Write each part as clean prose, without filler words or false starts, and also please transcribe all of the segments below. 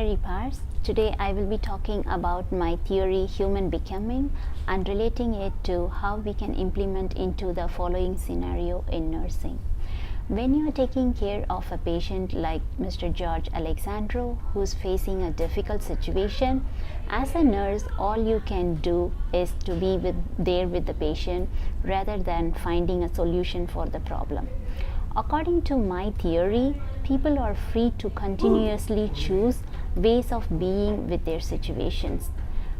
Mary Pars. Today I will be talking about my theory human becoming and relating it to how we can implement into the following scenario in nursing. When you are taking care of a patient like Mr. George Alexandro who's facing a difficult situation, as a nurse all you can do is to be there with the patient rather than finding a solution for the problem. According to my theory, people are free to continuously choose ways of being with their situations.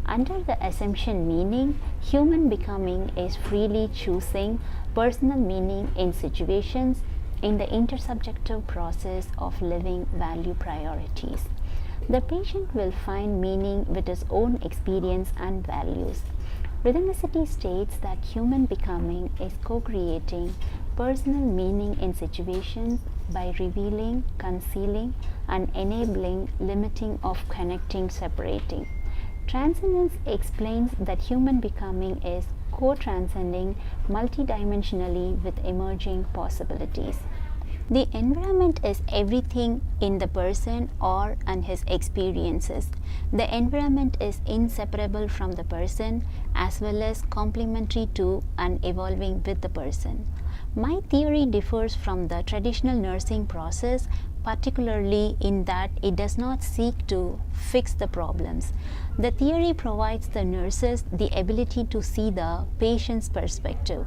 Under the assumption meaning, human becoming is freely choosing personal meaning in situations in the intersubjective process of living value priorities. The patient will find meaning with his own experience and values. Rhythmicity states that human becoming is co-creating personal meaning in situations by revealing, concealing, and enabling limiting of connecting, separating. Transcendence explains that human becoming is co-transcending multidimensionally with emerging possibilities. The environment is everything in the person or and his experiences. The environment is inseparable from the person as well as complementary to and evolving with the person. My theory differs from the traditional nursing process, particularly in that it does not seek to fix the problems. The theory provides the nurses the ability to see the patient's perspective.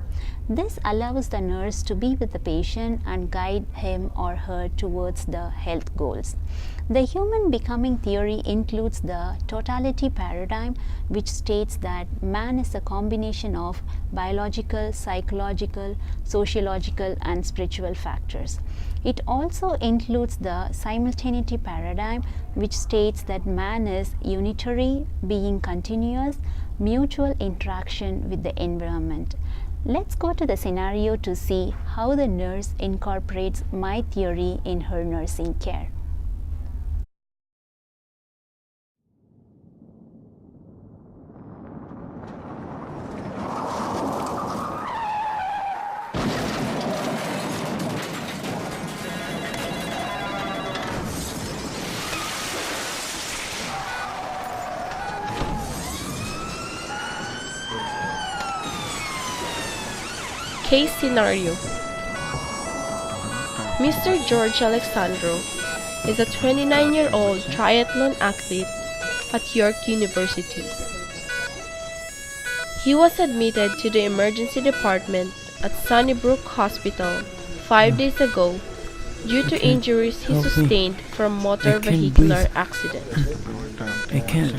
This allows the nurse to be with the patient and guide him or her towards the health goals. The human becoming theory includes the totality paradigm, which states that man is a combination of biological, psychological, sociological, and spiritual factors. It also includes the simultaneity paradigm, which states that man is unitary, being continuous, mutual interaction with the environment. Let's go to the scenario to see how the nurse incorporates my theory in her nursing care. Case scenario. Mr. George Alexandro is a 29-year-old triathlon athlete at York University. He was admitted to the emergency department at Sunnybrook Hospital 5 days ago due to injuries he sustained from motor vehicular accident.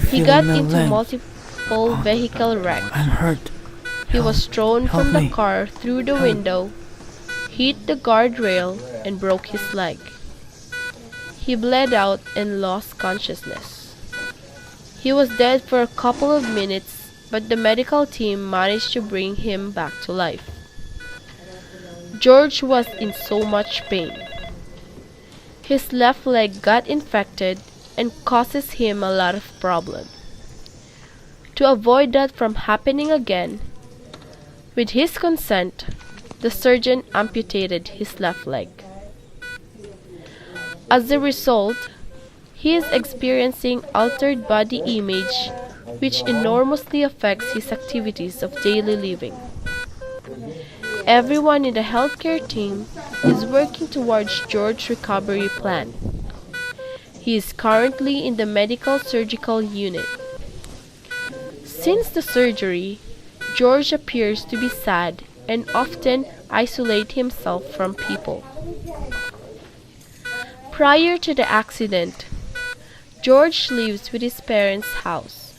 He got into multiple vehicle wrecks. I'm hurt. He was thrown Help from the me. car through the window, hit the guardrail, and broke his leg. He bled out and lost consciousness. He was dead for a couple of minutes, but the medical team managed to bring him back to life. George was in so much pain. His left leg got infected and causes him a lot of problems. To avoid that from happening again, with his consent, the surgeon amputated his left leg. As a result, he is experiencing altered body image, which enormously affects his activities of daily living. Everyone in the healthcare team is working towards George's recovery plan. He is currently in the medical surgical unit. Since the surgery, George appears to be sad and often isolate himself from people. Prior to the accident, George lives with his parents' house.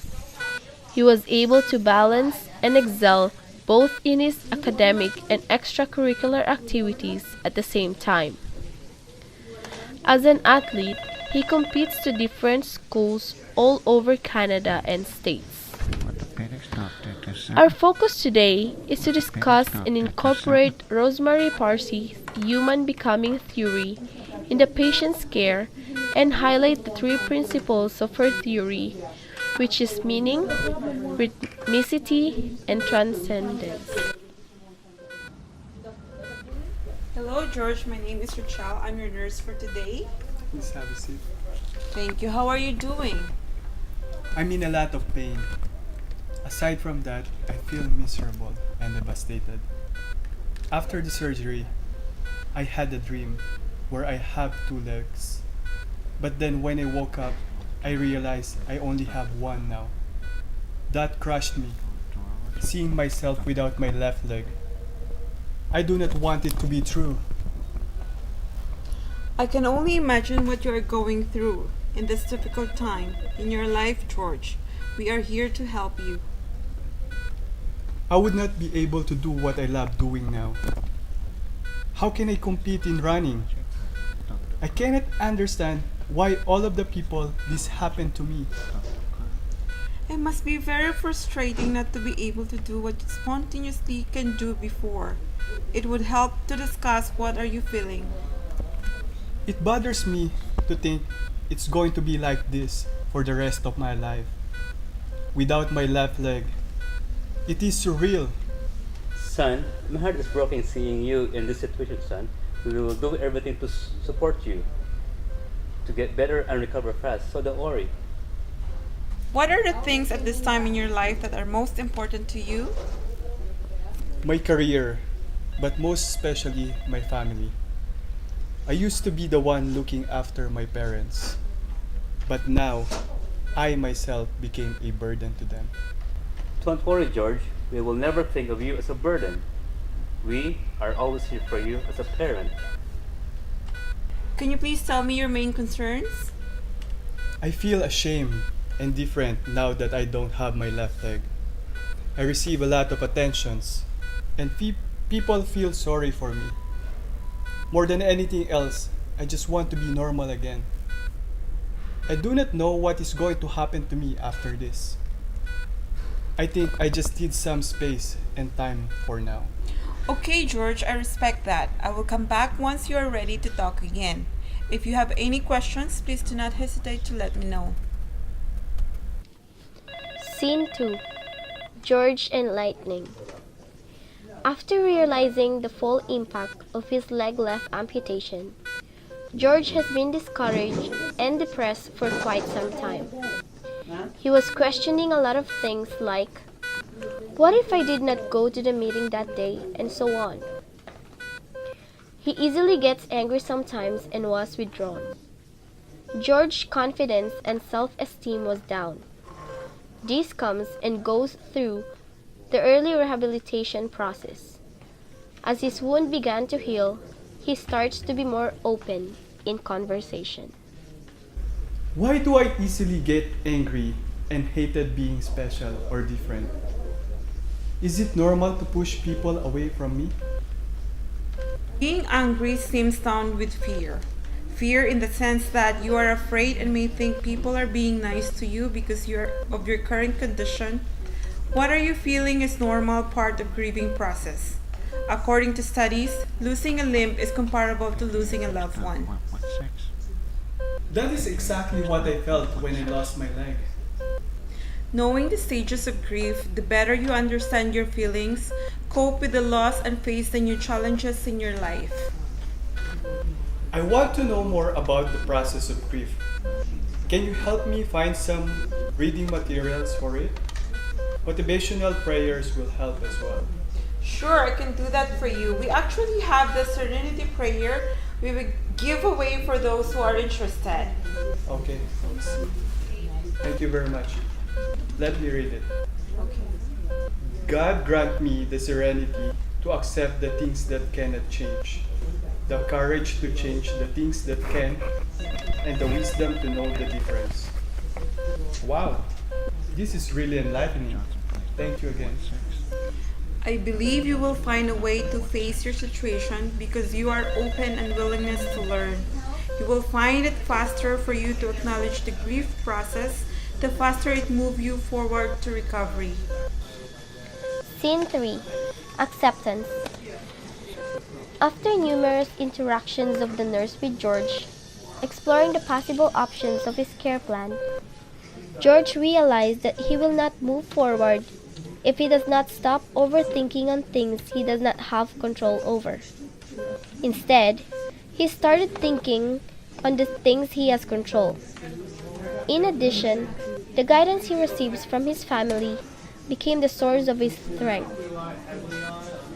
He was able to balance and excel both in his academic and extracurricular activities at the same time. As an athlete, he competes to different schools all over Canada and States. Our focus today is to discuss and incorporate Rosemary Parsi's human becoming theory in the patient's care and highlight the three principles of her theory, which is meaning, rhythmicity, and transcendence. Hello, George. My name is Rachel. I'm your nurse for today. Please have a seat. Thank you. How are you doing? I'm in a lot of pain. Aside from that, I feel miserable and devastated. After the surgery, I had a dream where I have two legs. But then when I woke up, I realized I only have one now. That crushed me, seeing myself without my left leg. I do not want it to be true. I can only imagine what you are going through in this difficult time in your life, George. We are here to help you. I would not be able to do what I love doing now. How can I compete in running? I cannot understand why all of the people this happened to me. It must be very frustrating not to be able to do what you spontaneously can do before. It would help to discuss what are you feeling. It bothers me to think it's going to be like this for the rest of my life. Without my left leg. It is surreal. Son, my heart is broken seeing you in this situation, son. We will do everything to support you to get better and recover fast, so don't worry. What are the things at this time in your life that are most important to you? My career, but most especially my family. I used to be the one looking after my parents, but now I myself became a burden to them. Don't worry, George. We will never think of you as a burden. We are always here for you as a parent. Can you please tell me your main concerns? I feel ashamed and different now that I don't have my left leg. I receive a lot of attentions, and people feel sorry for me. More than anything else, I just want to be normal again. I do not know what is going to happen to me after this. I think I just need some space and time for now. Okay, George, I respect that. I will come back once you are ready to talk again. If you have any questions, please do not hesitate to let me know. Scene 2. George and Lightning. After realizing the full impact of his leg left amputation, George has been discouraged and depressed for quite some time. He was questioning a lot of things like, what if I did not go to the meeting that day, and so on. He easily gets angry sometimes and was withdrawn. George's confidence and self-esteem was down. This comes and goes through the early rehabilitation process. As his wound began to heal, he starts to be more open in conversation. Why do I easily get angry and hated being special or different? Is it normal to push people away from me? Being angry seems down with fear. Fear in the sense that you are afraid and may think people are being nice to you because of your current condition. What are you feeling is normal part of grieving process. According to studies, losing a limb is comparable to losing a loved one. That is exactly what I felt when I lost my leg. Knowing the stages of grief, the better you understand your feelings, cope with the loss, and face the new challenges in your life. I want to know more about the process of grief. Can you help me find some reading materials for it? Motivational prayers will help as well. Sure, I can do that for you. We actually have the Serenity Prayer we will give away for those who are interested. Okay, let's see. Thank you very much. Let me read it. Okay. God grant me the serenity to accept the things that cannot change, the courage to change the things that can, and the wisdom to know the difference. Wow, this is really enlightening. Thank you again. I believe you will find a way to face your situation because you are open and willingness to learn. You will find it faster for you to acknowledge the grief process, the faster it moves you forward to recovery. Scene 3. Acceptance. After numerous interactions of the nurse with George, exploring the possible options of his care plan, George realized that he will not move forward if he does not stop overthinking on things he does not have control over. Instead, he started thinking on the things he has control. In addition, the guidance he receives from his family became the source of his strength.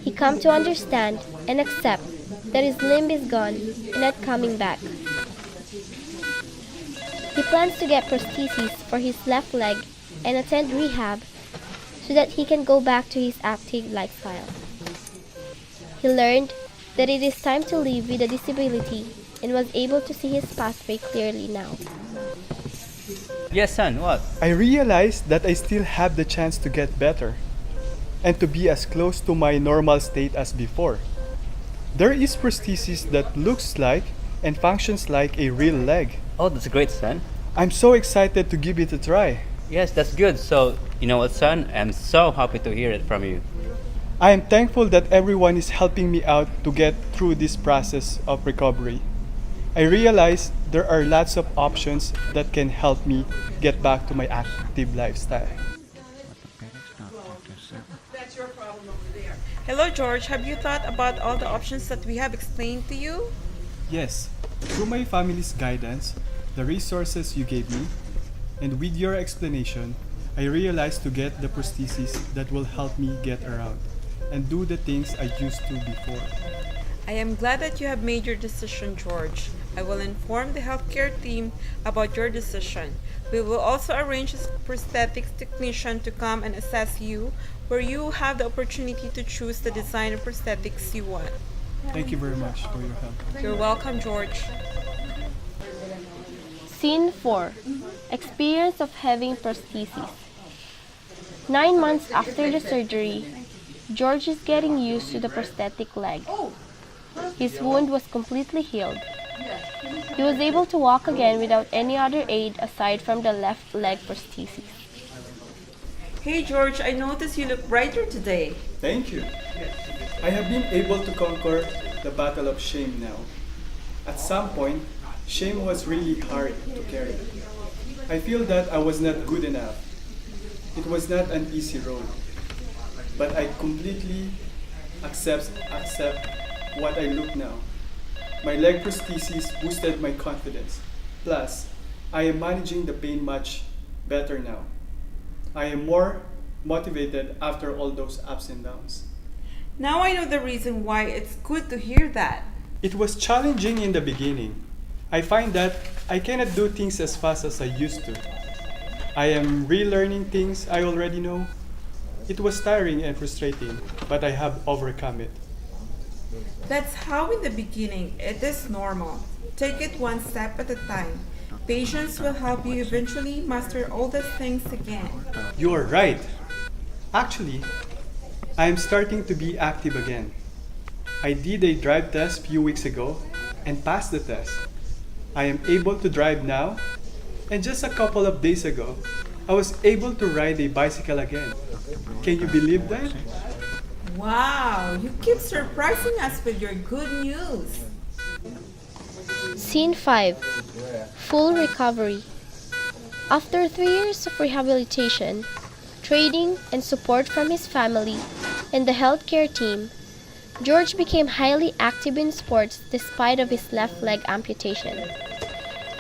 He came to understand and accept that his limb is gone and not coming back. He plans to get prostheses for his left leg and attend rehab so that he can go back to his active lifestyle. He learned that it is time to live with a disability and was able to see his pathway clearly now. Yes, son, what? I realized that I still have the chance to get better and to be as close to my normal state as before. There is prosthesis that looks like and functions like a real leg. Oh, that's great, son. I'm so excited to give it a try. Yes, that's good. So, you know what, son? I'm so happy to hear it from you. I am thankful that everyone is helping me out to get through this process of recovery. I realize there are lots of options that can help me get back to my active lifestyle. Hello, George. Have you thought about all the options that we have explained to you? Yes, through my family's guidance, the resources you gave me, and with your explanation, I realized to get the prosthesis that will help me get around and do the things I used to before. I am glad that you have made your decision, George. I will inform the healthcare team about your decision. We will also arrange a prosthetics technician to come and assess you, where you have the opportunity to choose the design of prosthetics you want. Thank you very much for your help. You're welcome, George. Scene 4. Experience of having prosthesis. 9 months after the surgery, George is getting used to the prosthetic leg. His wound was completely healed. He was able to walk again without any other aid aside from the left leg prosthesis. Hey, George, I noticed you look brighter today. Thank you. I have been able to conquer the battle of shame now. At some point, shame was really hard to carry. I feel that I was not good enough. It was not an easy road. But I completely accept what I look now. My leg prosthesis boosted my confidence. Plus, I am managing the pain much better now. I am more motivated after all those ups and downs. Now I know the reason why it's good to hear that. It was challenging in the beginning. I find that I cannot do things as fast as I used to. I am relearning things I already know. It was tiring and frustrating, but I have overcome it. That's how in the beginning it is normal. Take it one step at a time. Patience will help you eventually master all the things again. You are right. Actually, I am starting to be active again. I did a drive test few weeks ago and passed the test. I am able to drive now, and just a couple of days ago, I was able to ride a bicycle again. Can you believe that? Wow, you keep surprising us with your good news. Scene 5. Full recovery. After 3 years of rehabilitation, training, and support from his family and the healthcare team, George became highly active in sports despite of his left leg amputation.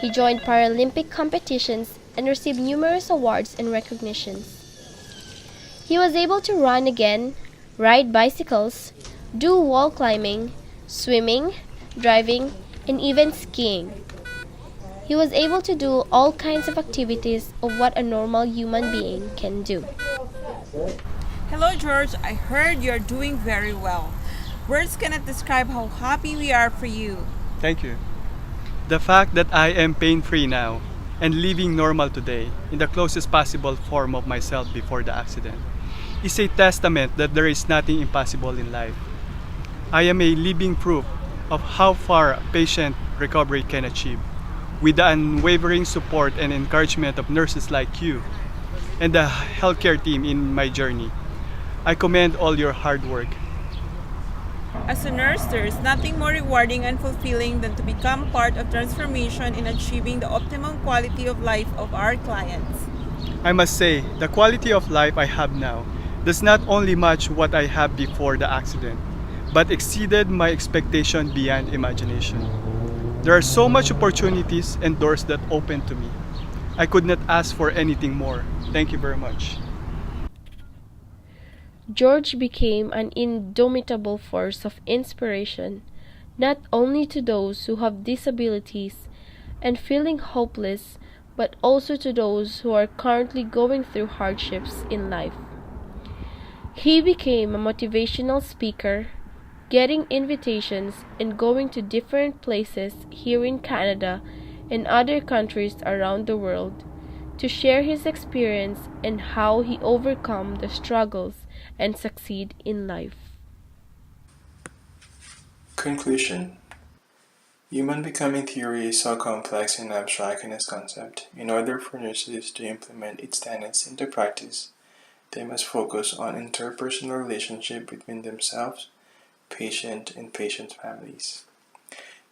He joined Paralympic competitions and received numerous awards and recognitions. He was able to run again, ride bicycles, do wall climbing, swimming, driving, and even skiing. He was able to do all kinds of activities of what a normal human being can do. Hello, George. I heard you're doing very well. Words cannot describe how happy we are for you. Thank you. The fact that I am pain-free now and living normal today in the closest possible form of myself before the accident is a testament that there is nothing impossible in life. I am a living proof of how far a patient recovery can achieve with the unwavering support and encouragement of nurses like you and the healthcare team in my journey. I commend all your hard work. As a nurse, there is nothing more rewarding and fulfilling than to become part of transformation in achieving the optimum quality of life of our clients. I must say, the quality of life I have now does not only match what I had before the accident, but exceeded my expectation beyond imagination. There are so much opportunities and doors that open to me. I could not ask for anything more. Thank you very much. George became an indomitable force of inspiration, not only to those who have disabilities and feeling hopeless, but also to those who are currently going through hardships in life. He became a motivational speaker, getting invitations and going to different places here in Canada and other countries around the world to share his experience and how he overcome the struggles and succeed in life. Conclusion. Human becoming theory is so complex and abstract in its concept. In order for nurses to implement its tenets into practice, they must focus on interpersonal relationship between themselves, patient, and patient families.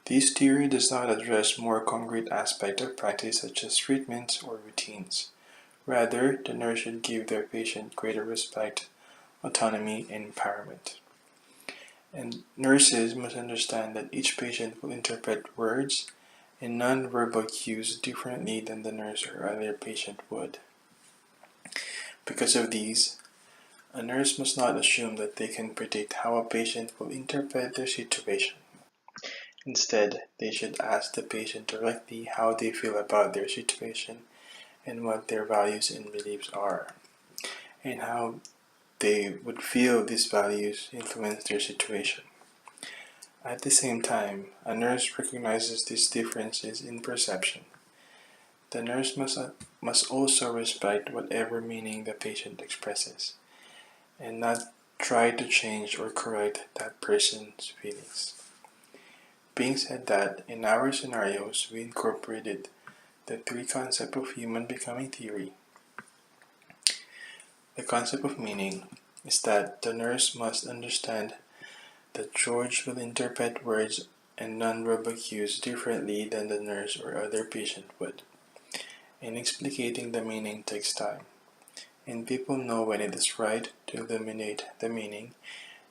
This theory does not address more concrete aspects of practice such as treatments or routines. Rather, the nurse should give their patient greater respect, autonomy, and empowerment. And nurses must understand that each patient will interpret words and non-verbal cues differently than the nurse or other patient would. Because of these, a nurse must not assume that they can predict how a patient will interpret their situation. Instead, they should ask the patient directly how they feel about their situation and what their values and beliefs are, and how they would feel these values influence their situation. At the same time, a nurse recognizes these differences in perception. The nurse must also respect whatever meaning the patient expresses, and not try to change or correct that person's feelings. Being said that, in our scenarios, we incorporated the three concepts of human becoming theory. The concept of meaning is that the nurse must understand that George will interpret words and nonverbal cues differently than the nurse or other patient would. And explicating the meaning takes time, and people know when it is right to illuminate the meaning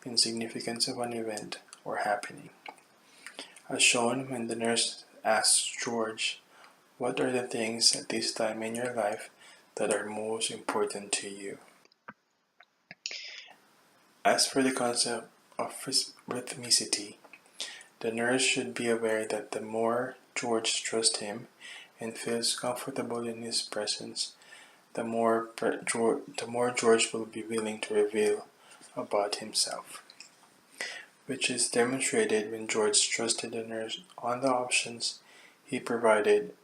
and significance of an event or happening. As shown when the nurse asks George, "What are the things at this time in your life that are most important to you?" As for the concept of rhythmicity, the nurse should be aware that the more George trusts him and feels comfortable in his presence, the more George will be willing to reveal about himself, which is demonstrated when George trusted the nurse on the options he provided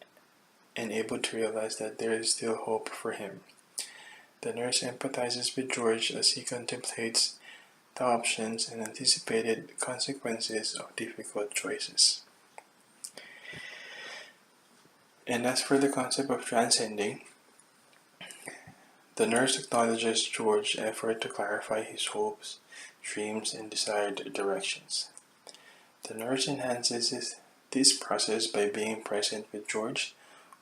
and able to realize that there is still hope for him. The nurse empathizes with George as he contemplates the options and anticipated consequences of difficult choices. And as for the concept of transcending, the nurse acknowledges George's effort to clarify his hopes, dreams, and desired directions. The nurse enhances this process by being present with George,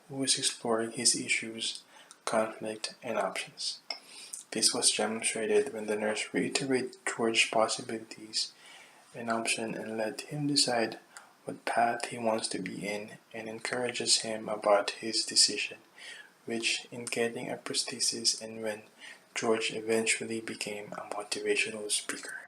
who is exploring his issues, conflict, and options. This was demonstrated when the nurse reiterated George's possibilities and options and let him decide what path he wants to be in and encourages him about his decision, which in getting a prosthesis and when George eventually became a motivational speaker.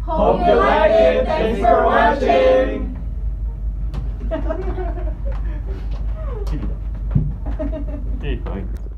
Hope you like it. Thanks for watching. Okay, fine.